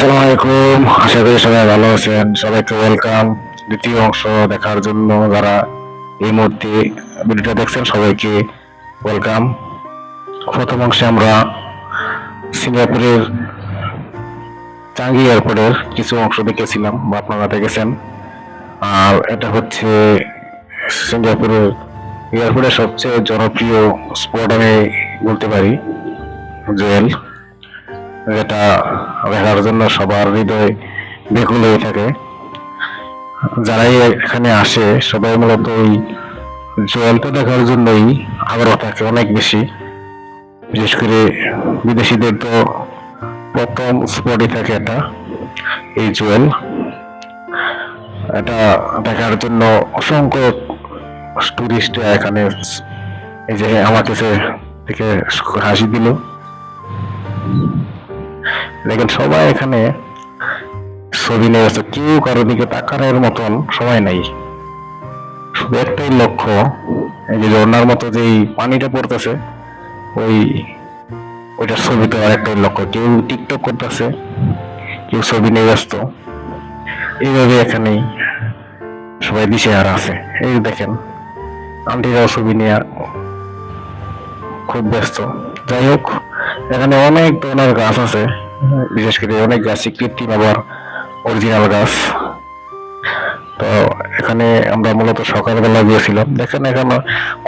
আসসালামু আলাইকুম, আশা করি সবাই ভালো আছেন। সবাইকে ওয়েলকাম দ্বিতীয় অংশ দেখার জন্য। যারা এই মুহূর্তে ভিডিওটা দেখছেন সবাইকে ওয়েলকাম। প্রথম অংশে আমরা সিঙ্গাপুরের চাঙ্গি এয়ারপোর্টের কিছু অংশ দেখেছিলাম বা আপনারা দেখেছেন। আর এটা হচ্ছে সিঙ্গাপুরের এয়ারপোর্টের সবচেয়ে জনপ্রিয় স্পট আমি বলতে পারি, জুয়েল, যেটা দেখার জন্য সবার হৃদয় ব্যাকুল হয়ে থাকে। যারাই এখানে আসে সবাই মূলত এই জুয়েলটা দেখার জন্যই আগ্রহ থাকে অনেক বেশি। বিশেষ করে বিদেশিদের তো প্রথম স্পটই থাকে এটা, এই জুয়েল। এটা দেখার জন্য অসংখ্য টুরিস্ট এখানে, এই যে আমার কাছে থেকে হাসি দিল, দেখেন সবাই এখানে ছবি নিয়ে আসছে। কেউ কারো দিকে তাকানোর মতন সময় নাই, শুধু একটাই লক্ষ্য, এই যে ঝর্ণার মতো যে পানিটা পড়তেছে ওইটার ছবি তো আর একটাই লক্ষ্য। কেউ টিকটক করতেছে, কেউ ছবি নিয়ে ব্যস্ত। এইভাবে এখানেই সবাই দিশেহারা আছে। এই দেখেন আন্টিরাও ছবি নিয়ে খুব ব্যস্ত। যাই হোক, এখানে অনেক ধরনের গাছ আছে, বিশেষ করে অনেক গাছ কৃত্রিম আবার অরিজিনাল গাছ। তো এখানে আমরা মূলত সকালবেলা গিয়েছিলাম। দেখেন এখানে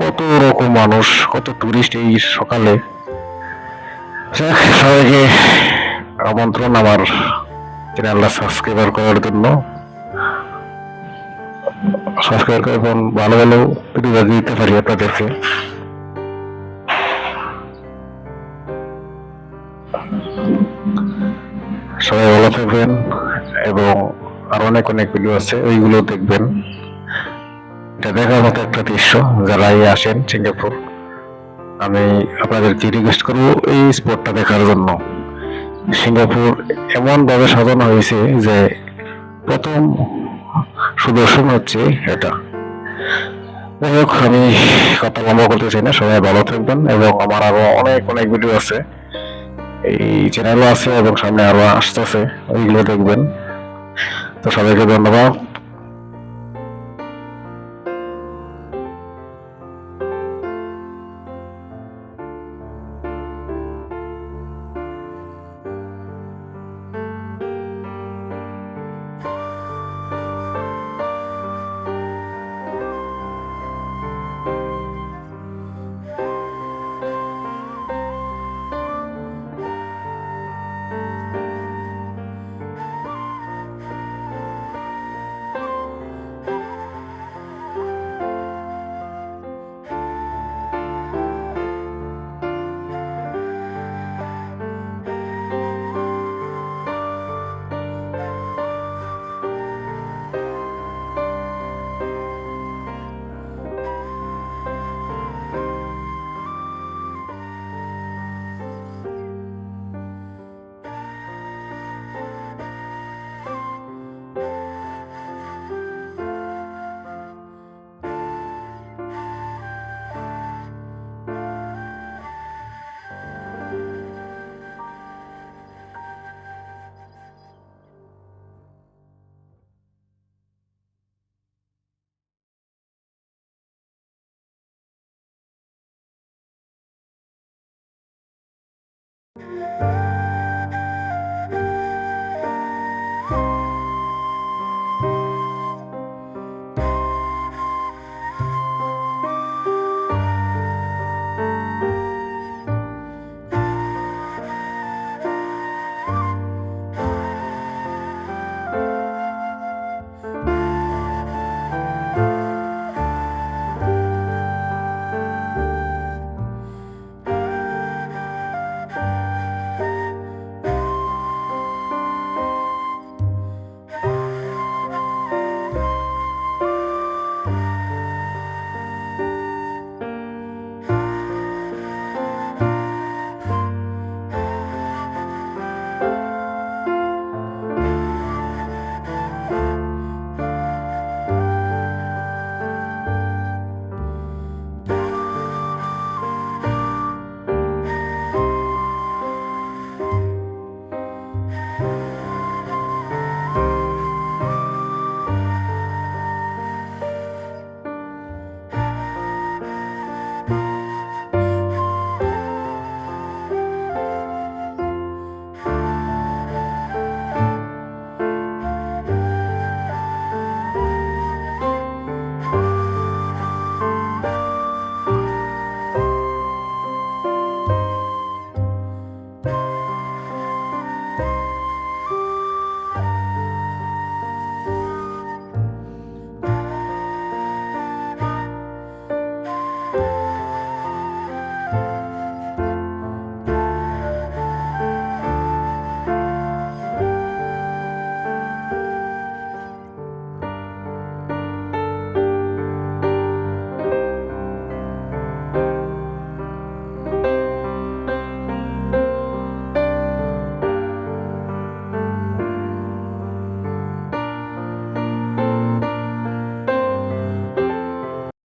কত রকম মানুষ, কত টুরিস্ট এই সকালে। সবাইকে আমন্ত্রণ আমার চ্যানেলটা সাবস্ক্রাইব করার জন্য। সাবস্ক্রাইব করে ভালো ভালো ভিডিও দিতে পারি আপনাদেরকে। সবাই ভালো থাকবেন এবং আর অনেক অনেক ভিডিও আছে, ওইগুলো দেখবেন। এটা দেখার মতো একটা দৃশ্য। যারাই আসেন সিঙ্গাপুর, আমি আপনাদেরকে রিকোয়েস্ট করবো এই স্পটটা দেখার জন্য। সিঙ্গাপুর এমন ভাবে সাজানো হয়েছে যে প্রথম সুদর্শন হচ্ছে এটা। যাই হোক, আমি কথা লম্বা করতে চাই না। সবাই ভালো থাকবেন এবং আমার আরো অনেক অনেক ভিডিও আছে, এই চ্যানেলও আছে এবং সামনে আরো আসতেছে, ওইগুলো দেখবেন। তো সবাইকে ধন্যবাদ।